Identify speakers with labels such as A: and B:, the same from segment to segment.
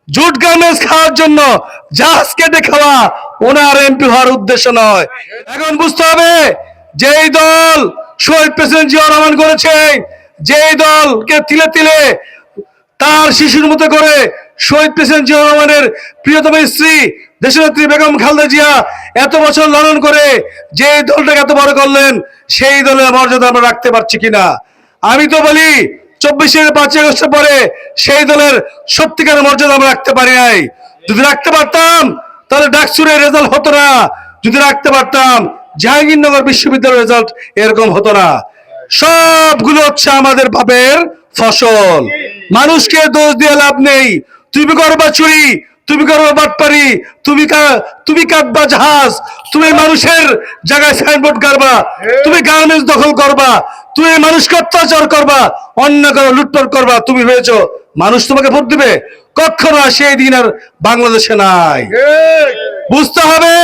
A: Jute garments খাওয়ার জন্য জাহাজ কেটে খাওয়া ওনার এমপি হওয়ার উদ্দেশ্য নয়। এখন বুঝতে হবে যেই দল শহীদ প্রেসিডেন্ট জিয়া রহমান করেছে, যেই দলকে তিলে তিলে তার শিশুর মতো করে শহীদ প্রেসিডেন্ট জিয়া রহমানের প্রিয়তম স্ত্রী দেশনেত্রী বেগম খালেদা জিয়া এত বছর লালন করে যে দলটাকে এত বড় করলেন, সেই দলের মর্যাদা আমরা রাখতে পারছি কিনা। আমি তো বলি 24-এর 5ই আগস্টের পরে সেই দলের সত্যিকারের মর্যাদা আমরা রাখতে পারি নাই। যদি রাখতে পারতাম তাহলে ডাকসুরের রেজাল্ট হতো না, যদি রাখতে পারতাম জাহাঙ্গীরনগর বিশ্ববিদ্যালয়ের রেজাল্ট এরকম হতো না। সবগুলো হচ্ছে আমাদের পাপের ফসল। মানুষকে দোষ দিয়ে লাভ নেই। তুমি করবা চুরি, তুমি করবা বাটপারি, তুমি কাটবা জাহাজ, তুমি মানুষের জায়গায় সাইনবোর্ড করবা, তুমি গার্মেন্টস দখল করবা, তুমি মানুষকে অত্যাচার করবা, অন্য কারো লুটপাট করবা, তুমি হয়েছো মানুষ তোমাকে ভোট দিবে? কখনো সেই দিন আর বাংলাদেশে নাই। বুঝতে হবে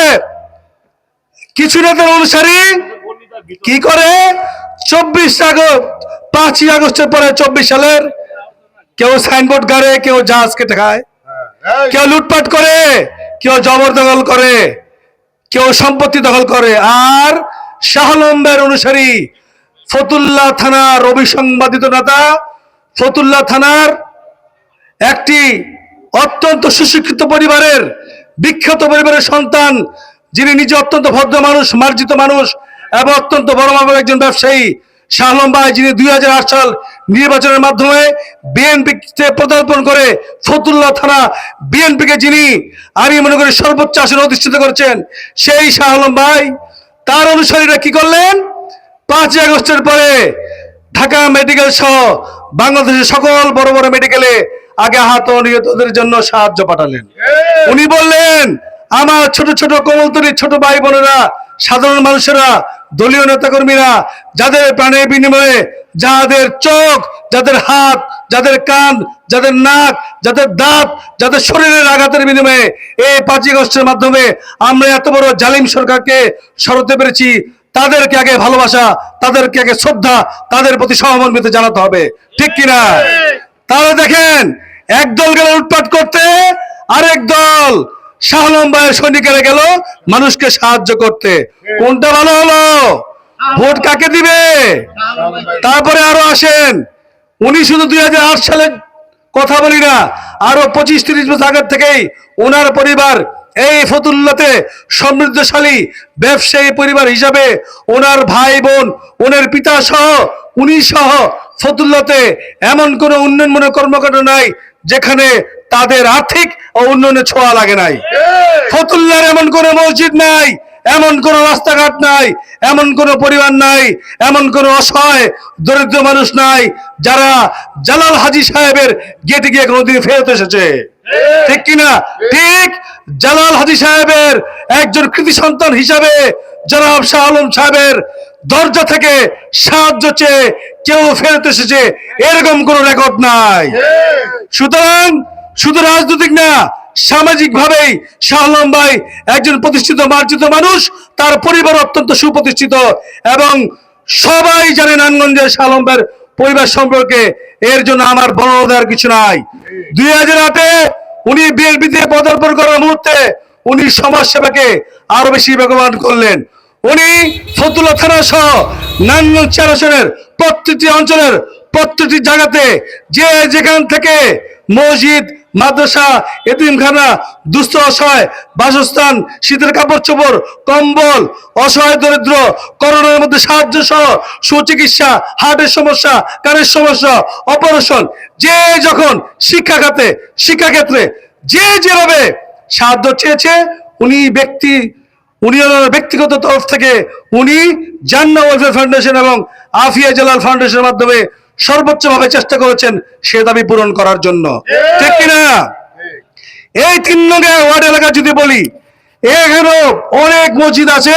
A: কিছু নেতার অনুসারী কি করে 5ই আগস্টের পরে 24 সালের কেউ সাইনবোর্ড গাড়ে, কেউ জাহাজ কেটে খায়, কেউ লুটপাট করে, কেউ জবরদখল করে, কেউ সম্পত্তি দখল করে। আর শাহ আলমের অনুসারী ফতুল্লা থানার অবিসংবাদিত নেতা, ফতুল্লা থানার একটি অত্যন্ত সুশিক্ষিত পরিবারের, বিখ্যাত পরিবারের সন্তান, যিনি নিজে অত্যন্ত ভদ্র মানুষ, মার্জিত মানুষ এবং অত্যন্ত বড় মাপের একজন ব্যবসায়ী শাহ আলম ভাই, যিনি 2008 সাল নির্বাচনের মাধ্যমে বিএনপিতে পদার্পণ করে ফতুল্লা থানা বিএনপিকে যিনি আমি মনে করি সর্বোচ্চ আসনে অধিষ্ঠিত করেছেন, সেই শাহ আলম ভাই তার অনুসারীরা কি করলেন? 5ই আগস্টের পরে ঢাকা মেডিকেল সহ বাংলাদেশের সকল বড় বড় মেডিকেলে আগে আহত নিহতদের জন্য সাহায্য পাঠালেন। উনি বললেন আমার ছোট ছোট কোমলতরী ছোট ভাই বোনেরা, সাধারণ মানুষেরা, দলীয় নেতাকর্মীরা, যাদের প্রাণের বিনিময়ে, যাদের চোখ, যাদের হাত, যাদের কান, যাদের নাক, যাদের দাঁত, যাদের শরীরের আঘাতের বিনিময়ে এই 5ই আগস্টের মাধ্যমে আমরা এত বড় জালিম সরকারকে সরাতে পেরেছি, তাদেরকে আগে ভালোবাসা, তাদেরকে আগে শ্রদ্ধা, তাদের প্রতি সহমর্মিতা জানাতে হবে, ঠিক কিনা? তাহলে দেখেন একদল গেল লুটপাট করতে, আরেক দল শাহ আলম ভাইয়ের সৈনিকেরা গেল মানুষকে সাহায্য করতে। কোনটা ভালো হলো? ভোট কাকে দিবে? তারপরে আরো আসেন, উনি শুধু 2008 সালে কথা বলি না, আরো 25-30 বছর আগের থেকেই ওনার পরিবার এই ফতুল্লাতে সমৃদ্ধশালী ব্যবসায়ী পরিবার হিসাবে ওনার ভাই বোন, ওনার পিতা সহ, উনি সহ ফতুল্লাতে এমন কোনো উন্নয়নমূলক কর্মকাণ্ড নাই যেখানে তাদের আর্থিক ও উন্নয়নের ছোঁয়া লাগে নাই। ফতুল্লার এমন কোনো মসজিদ নাই, এমন কোন রাস্তাঘাট নাই, এমন কোন পরিবার নাই, এমন কোন অসহায় দরিদ্র মানুষ নাই যারা জালাল হাজী সাহেবের গেটে গিয়ে কোনোদিন ফেরত এসেছে, ঠিক কিনা? ঠিক জালাল হাজী সাহেবের একজন কৃতি সন্তান হিসাবে জনাব শাহ আলম সাহেবের দরজা থেকে সাহায্য চেয়ে কেউ ফেরত এসেছে এরকম কোন রেকর্ড নাই। সুতরাং শুধু রাজনৈতিক না, সামাজিক ভাবেই শাহ আলম ভাই একজন প্রতিষ্ঠিত মার্জিত মানুষ, তার পরিবার অত্যন্ত সুপ্রতিষ্ঠিত এবং সবাই জানে নারায়ণগঞ্জের শাহ আলম ভাইয়ের পরিবার সম্পর্কে। এর জন্য আমার বর্ণনা দেওয়ার কিছু নাই। 2008-এ উনি বিএনপিতে পদার্পণ করার মুহূর্তে উনি সমাজ সেবাকে আরো বেশি বেগবান করলেন। উনি ফতুল্লা থানা সহ নারায়ণগঞ্জ 4 আসনের প্রত্যেকটি অঞ্চলের প্রত্যেকটি জায়গাতে যে যেখান থেকে মসজিদ, মাদ্রাসা, এতিমখানা, দুস্থ অসহায় বাসস্থান, শীতের কাপড় চোপড়, কম্বল, অসহায় দরিদ্র, করোনার মধ্যে সাহায্য সহ সুচিকিৎসা, হার্টের সমস্যা, কানের সমস্যা, অপারেশন, যে যখন শিক্ষাক্ষেত্রে যে যেভাবে সাহায্য চেয়েছে উনি ব্যক্তিগত তরফ থেকে উনি জান্নাহ ওয়েলফেয়ার ফাউন্ডেশন এবং আফিয়া জালাল ফাউন্ডেশনের মাধ্যমে সর্বোচ্চভাবে চেষ্টা করেছেন সে দাবি পূরণ করার জন্য, ঠিক কিনা? এই 3 নং ওয়ার্ড এলাকা যদি বলি, এখানে অনেক মসজিদ আছে,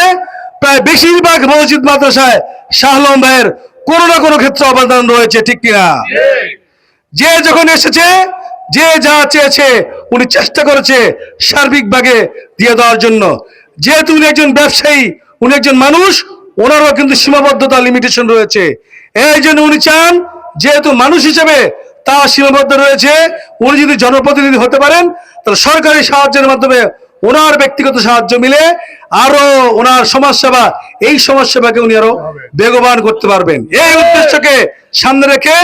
A: প্রায় বেশিরভাগ মসজিদ মাদ্রাসায় শাহ আলম ভাইয়ের কোনো না কোনো ক্ষেত্রে অবদান রয়েছে, ঠিক কিনা? যে যখন এসেছে, যে যা চেয়েছে উনি চেষ্টা করেছে সার্বিকভাবে দিয়ে দেওয়ার জন্য। যেহেতু উনি একজন ব্যবসায়ী, উনি একজন মানুষ, ওনারও কিন্তু সীমাবদ্ধতা, লিমিটেশন রয়েছে। এই জন্য উনি চান যেহেতু মানুষ হিসেবে তা সীমাবদ্ধ রয়েছে। উনি যদি জনপ্রতিনিধি হতে পারেন তাহলে সরকারি সাহায্যের মাধ্যমে ওনার ব্যক্তিগত সাহায্য মিলে আরো ওনার সমাজসেবা, এই সমাজসেবাকে উনি আরো বেগবান করতে পারবেন। এই উদ্দেশ্যকে সামনে রেখে,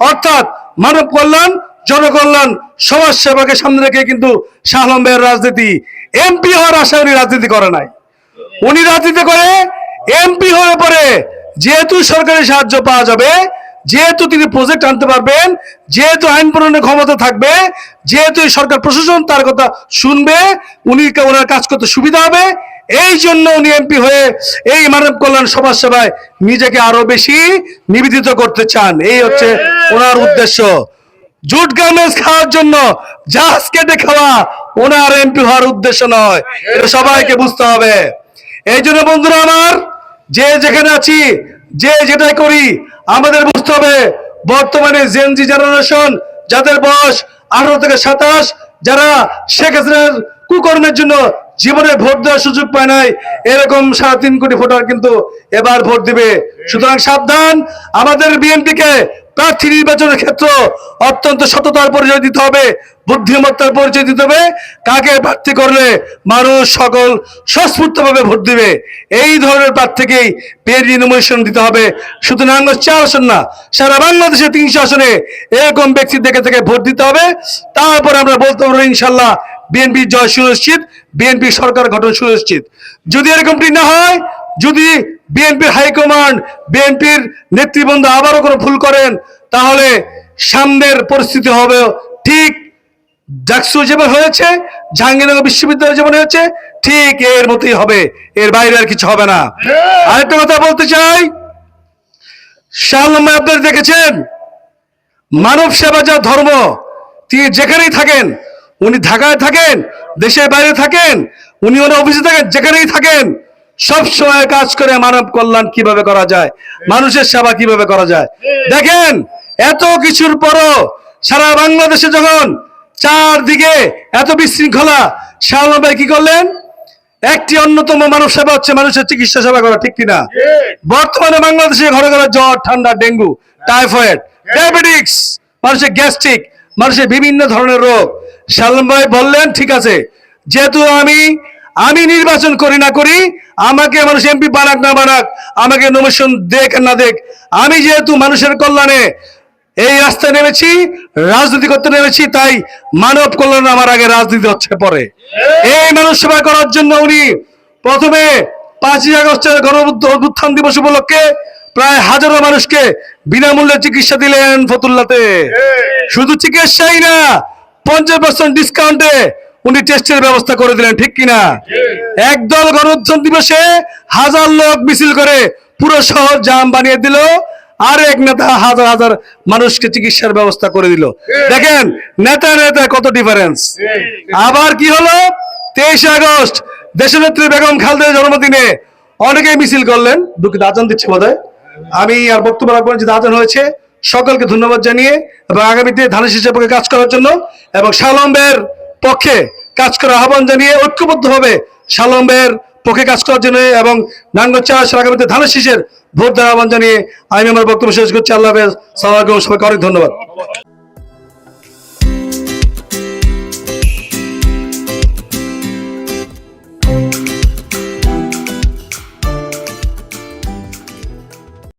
A: অর্থাৎ মানব কল্যাণ, জনকল্যাণ, সমাজসেবাকে সামনে রেখে কিন্তু শাহ আলম ভাইয়ের রাজনীতি। এমপি হওয়ার আশায় উনি রাজনীতি করে নাই, উনি রাজনীতি করে এমপি হয়ে পড়ে যেহেতু সরকারি সাহায্য পাওয়া যাবে, যেহেতু তিনি প্রজেক্ট আনতে পারবেন, যেহেতু আইন প্রণয়নের ক্ষমতা থাকবে, যেহেতু সরকার প্রশাসন তার কথা শুনবে, উনি ওনার কাজ করতে সুবিধা হবে, এই জন্য উনি এমপি হয়ে এই মানব কল্যাণ সমাজ সেবায় নিজেকে আরো বেশি নিবেদিত করতে চান। এই হচ্ছে ওনার উদ্দেশ্য। জুট গার্মেন্টস খাওয়ার জন্য জাহাজ কেটে খাওয়া ওনার এমপি হওয়ার উদ্দেশ্য নয়, এটা সবাইকে বুঝতে হবে। এই জন্য বন্ধুরা আমার, যে যেখানে আছি, যে যেটাই করি, আমাদের বুঝতে হবে বর্তমানে জেনজি জেনারেশন, যাদের বয়স 18 থেকে 27, যারা শেখ হাসিনার কুকর্মের জন্য জীবনে ভোট দেওয়ার সুযোগ পায় নাই, এরকম 3.5 কোটি ভোটার কিন্তু এবার ভোট দিবে। সুতরাং সাবধান, আমাদের বিএনপিকে প্রার্থী নির্বাচনের ক্ষেত্রে অত্যন্ত সততার পরিচয় দিতে হবে, বুদ্ধিমত্তার পরিচয় দিতে হবে। কাকে প্রার্থী করলে মানুষ সকল স্বস্ফূর্তভাবে ভোট দিবে, এই ধরনের প্রার্থীকেই পেরি নমিনেশন দিতে হবে। শুধু নারায়ণগঞ্জ 4 আসন না, সারা বাংলাদেশে 300 আসনে এরকম ব্যক্তি দেখে থেকে ভোট দিতে হবে। তারপর আমরা বলতে পারবো ইনশাল্লাহ বিএনপি জয় সুনিশ্চিত, বিএনপি সরকার গঠন সুনিশ্চিত। যদি এরকমটি না হয়, যদি বিএনপির হাইকমান্ড, বিএনপির নেতৃবৃন্দ আবারও কোনো ভুল করেন, তাহলে সামনের পরিস্থিতি হবে ঠিক ডাকসু যেমন হয়েছে, জাহাঙ্গীরনগর বিশ্ববিদ্যালয় যেমন হয়েছে, ঠিক এর মতোই হবে, এর বাইরে আর কিছু হবে না। আরেকটা কথা বলতে চাই, শাহ আলম ভাই আপনারা দেখেছেন, মানব সেবা যা ধর্ম, তিনি যেখানেই থাকেন, উনি ঢাকায় থাকেন, দেশের বাইরে থাকেন, উনি ওনার অফিসে থাকেন, যেখানেই থাকেন, সব সময় কাজ করে মানব কল্যাণ কিভাবে করা যায়, মানুষের সেবা কিভাবে করা যায়। দেখেন, এত কিছুর পরও সারা বাংলাদেশে যখন চারদিকে এত বিশৃঙ্খলা, শাহ আলম ভাই কি করলেন? একটি অন্যতম মানব সেবা হচ্ছে মানুষের চিকিৎসা সেবা করা, ঠিক কিনা? বর্তমানে বাংলাদেশে ঘরে ঘরে জ্বর, ঠান্ডা, ডেঙ্গু, টাইফয়েড, ডায়াবেটিক্স, মানুষের গ্যাস্ট্রিক, মানুষের বিভিন্ন ধরনের রোগ। শাহ আলম ভাই বললেন, ঠিক আছে, যেহেতু আমি নির্বাচন করি না করি, আমাকে মানুষ এমপি বানাক না বানাক, আমাকে নমিনেশন দেখ না দেখ, আমি যেহেতু মানুষের কল্যাণে এই রাস্তায় নেমেছি, রাজনীতি করতে নেমেছি, তাই মানব কল্যাণ আমার আগে, রাজনীতি হচ্ছে পরে। এই মানুষ সেবা করার জন্য উনি প্রথমে 5ই আগস্টের গণ-অভ্যুত্থান দিবস উপলক্ষে প্রায় হাজারো মানুষকে বিনামূল্যে চিকিৎসা দিলেন ফতুল্লাতে। শুধু চিকিৎসাই না, 50% ডিসকাউন্টে উনি টেস্টের ব্যবস্থা করে দিলেন, ঠিক কিনা? একদল গণ-অভ্যুত্থান দিবসে 1000 লোক মিছিল করে পুরো শহর জাম বানিয়ে দিল, আর এক নেতা হাজার হাজার মানুষকে চিকিৎসার ব্যবস্থা করে দিল। দেখেন নেতা নেতা কত ডিফারেন্স। আবার কি হলো, 23 আগস্ট দেশনেত্রী বেগম খালেদার জন্মদিনে অনেকেই মিছিল করলেন। দুঃখিত, আজান দিচ্ছে বোধহয়, আমি আর বক্তব্য রাখবো না, যে আজান হয়েছে। সকলকে ধন্যবাদ জানিয়ে এবং আগামীতে ধানের শীষের পক্ষে কাজ করার জন্য এবং শাহ আলম ভাইয়ের পক্ষে কাজ করার আহ্বান জানিয়ে, ঐক্যবদ্ধভাবে শাহ আলম ভাইয়ের পক্ষে কাজ করার জন্য এবং নারায়ণগঞ্জ 4 আসনে আগামীতে ধানের শীষের ভোট দেওয়ার আহ্বান জানিয়ে আমি আমার বক্তব্য শেষ করছি। আল্লাহ হাফেজ, সালাম আলাইকুম, সবাইকে অনেক ধন্যবাদ।